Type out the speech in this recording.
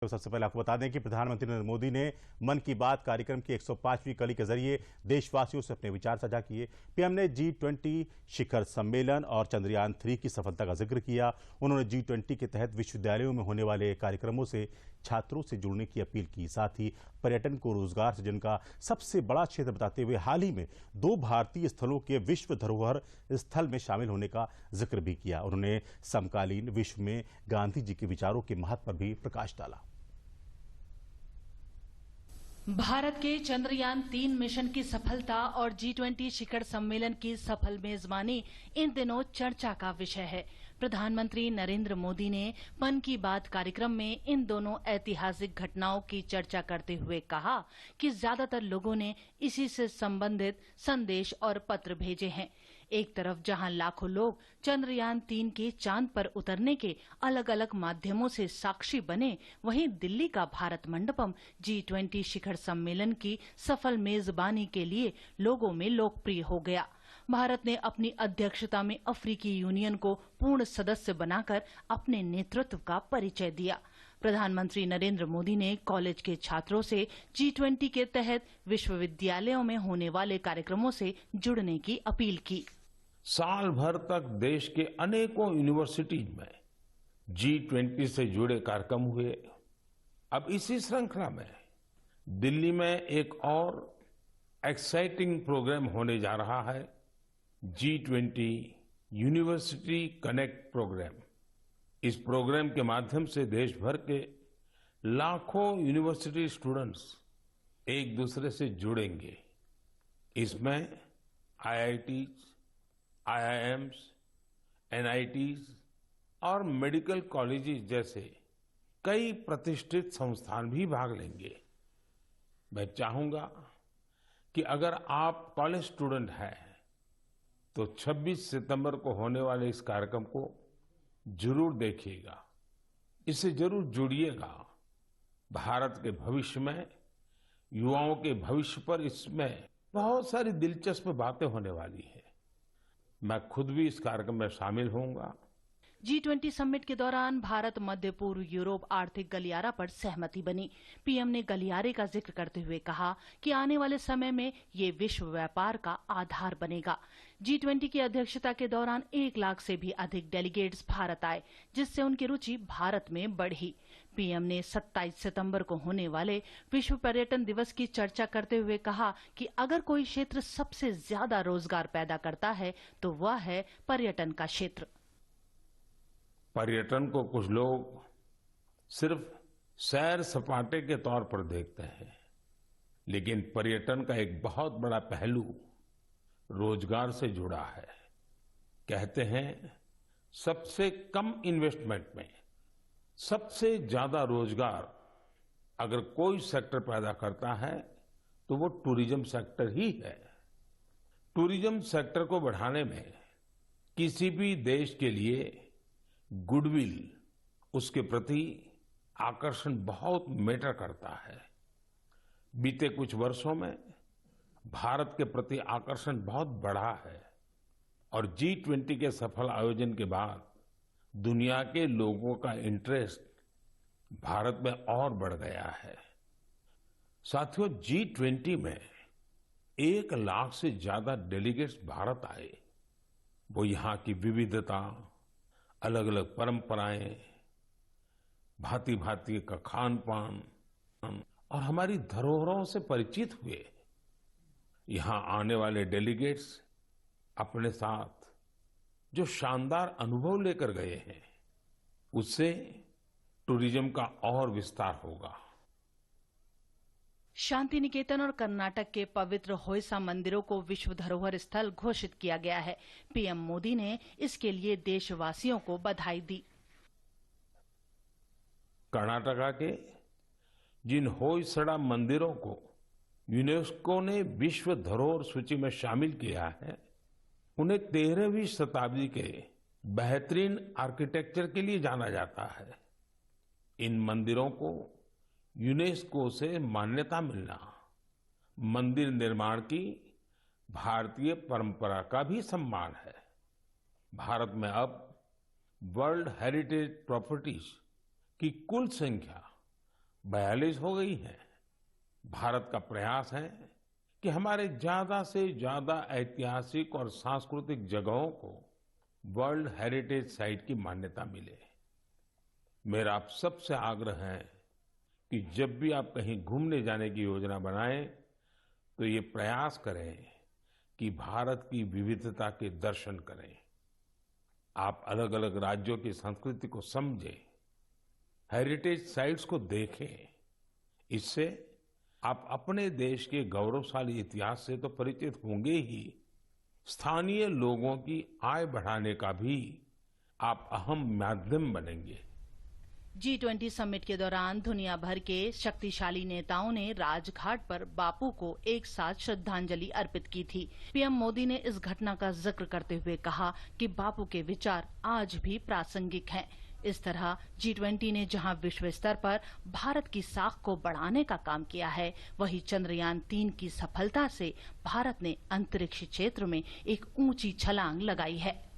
सबसे पहले आपको बता दें कि प्रधानमंत्री नरेंद्र मोदी ने मन की बात कार्यक्रम की 105वीं कड़ी के जरिए देशवासियों से अपने विचार साझा किए। पीएम ने G20 शिखर सम्मेलन और चंद्रयान 3 की सफलता का जिक्र किया। उन्होंने G20 के तहत विश्वविद्यालयों में होने वाले कार्यक्रमों से छात्रों से जुड़ने की अपील की। साथ ही पर्यटन को रोजगार सृजन का सबसे बड़ा क्षेत्र बताते हुए हाल ही में 2 भारतीय स्थलों के विश्व धरोहर स्थल में शामिल होने का जिक्र भी किया। उन्होंने समकालीन विश्व में गांधी जी के विचारों के महत्व पर भी प्रकाश डाला। भारत के चंद्रयान 3 मिशन की सफलता और G20 शिखर सम्मेलन की सफल मेजबानी इन दिनों चर्चा का विषय है। प्रधानमंत्री नरेंद्र मोदी ने मन की बात कार्यक्रम में इन दोनों ऐतिहासिक घटनाओं की चर्चा करते हुए कहा कि ज्यादातर लोगों ने इसी से संबंधित संदेश और पत्र भेजे हैं। एक तरफ जहां लाखों लोग चंद्रयान 3 के चांद पर उतरने के अलग अलग माध्यमों से साक्षी बने, वहीं दिल्ली का भारत मंडपम G20 शिखर सम्मेलन की सफल मेजबानी के लिए लोगों में लोकप्रिय हो गया। भारत ने अपनी अध्यक्षता में अफ्रीकी यूनियन को पूर्ण सदस्य बनाकर अपने नेतृत्व का परिचय दिया। प्रधानमंत्री नरेंद्र मोदी ने कॉलेज के छात्रों से G20 के तहत विश्वविद्यालयों में होने वाले कार्यक्रमों से जुड़ने की अपील की। साल भर तक देश के अनेकों यूनिवर्सिटीज में G20 से जुड़े कार्यक्रम हुए। अब इसी श्रृंखला में दिल्ली में एक और एक्साइटिंग प्रोग्राम होने जा रहा है, G20 यूनिवर्सिटी कनेक्ट प्रोग्राम। इस प्रोग्राम के माध्यम से देश भर के लाखों यूनिवर्सिटी स्टूडेंट्स एक दूसरे से जुड़ेंगे। इसमें IITs, IIMs, NITs और मेडिकल कॉलेजेस जैसे कई प्रतिष्ठित संस्थान भी भाग लेंगे। मैं चाहूंगा कि अगर आप कॉलेज स्टूडेंट हैं तो 26 सितंबर को होने वाले इस कार्यक्रम को जरूर देखिएगा, इससे जरूर जुड़िएगा। भारत के भविष्य में, युवाओं के भविष्य पर इसमें बहुत सारी दिलचस्प बातें होने वाली है। मैं खुद भी इस कार्यक्रम में शामिल होऊंगा। G20 समिट के दौरान भारत मध्य पूर्व यूरोप आर्थिक गलियारा पर सहमति बनी। पीएम ने गलियारे का जिक्र करते हुए कहा कि आने वाले समय में ये विश्व व्यापार का आधार बनेगा। G20 की अध्यक्षता के दौरान 1 लाख से भी अधिक डेलीगेट्स भारत आए, जिससे उनकी रुचि भारत में बढ़ी। पीएम ने 27 सितंबर को होने वाले विश्व पर्यटन दिवस की चर्चा करते हुए कहा कि अगर कोई क्षेत्र सबसे ज्यादा रोजगार पैदा करता है तो वह है पर्यटन का क्षेत्र। पर्यटन को कुछ लोग सिर्फ सैर सपाटे के तौर पर देखते हैं, लेकिन पर्यटन का एक बहुत बड़ा पहलू रोजगार से जुड़ा है। कहते हैं सबसे कम इन्वेस्टमेंट में सबसे ज्यादा रोजगार अगर कोई सेक्टर पैदा करता है तो वो टूरिज्म सेक्टर ही है। टूरिज्म सेक्टर को बढ़ाने में किसी भी देश के लिए गुडविल, उसके प्रति आकर्षण बहुत मैटर करता है। बीते कुछ वर्षों में भारत के प्रति आकर्षण बहुत बढ़ा है और G20 के सफल आयोजन के बाद दुनिया के लोगों का इंटरेस्ट भारत में और बढ़ गया है। साथियों, G20 में 1 लाख से ज्यादा डेलीगेट्स भारत आए। वो यहाँ की विविधता, अलग अलग परंपराएं, भांति भांति का खान पान और हमारी धरोहरों से परिचित हुए। यहाँ आने वाले डेलीगेट्स अपने साथ जो शानदार अनुभव लेकर गए हैं, उससे टूरिज्म का और विस्तार होगा। शांति निकेतन और कर्नाटक के पवित्र होयसा मंदिरों को विश्व धरोहर स्थल घोषित किया गया है। पीएम मोदी ने इसके लिए देशवासियों को बधाई दी। कर्नाटका के जिन होयसड़ा मंदिरों को यूनेस्को ने विश्व धरोहर सूची में शामिल किया है, उन्हें 13वीं शताब्दी के बेहतरीन आर्किटेक्चर के लिए जाना जाता है। इन मंदिरों को यूनेस्को से मान्यता मिलना मंदिर निर्माण की भारतीय परंपरा का भी सम्मान है। भारत में अब वर्ल्ड हेरिटेज प्रॉपर्टीज की कुल संख्या 42 हो गई हैं। भारत का प्रयास है कि हमारे ज्यादा से ज्यादा ऐतिहासिक और सांस्कृतिक जगहों को वर्ल्ड हेरिटेज साइट की मान्यता मिले। मेरा आप सबसे आग्रह है कि जब भी आप कहीं घूमने जाने की योजना बनाएं तो ये प्रयास करें कि भारत की विविधता के दर्शन करें। आप अलग अलग राज्यों की संस्कृति को समझें, हेरिटेज साइट्स को देखें। इससे आप अपने देश के गौरवशाली इतिहास से तो परिचित होंगे ही, स्थानीय लोगों की आय बढ़ाने का भी आप अहम माध्यम बनेंगे। G20 समिट के दौरान दुनिया भर के शक्तिशाली नेताओं ने राजघाट पर बापू को एक साथ श्रद्धांजलि अर्पित की थी। पीएम मोदी ने इस घटना का जिक्र करते हुए कहा कि बापू के विचार आज भी प्रासंगिक हैं। इस तरह G20 ने जहां विश्व स्तर पर भारत की साख को बढ़ाने का काम किया है, वहीं चंद्रयान 3 की सफलता से भारत ने अंतरिक्ष क्षेत्र में एक ऊंची छलांग लगाई है।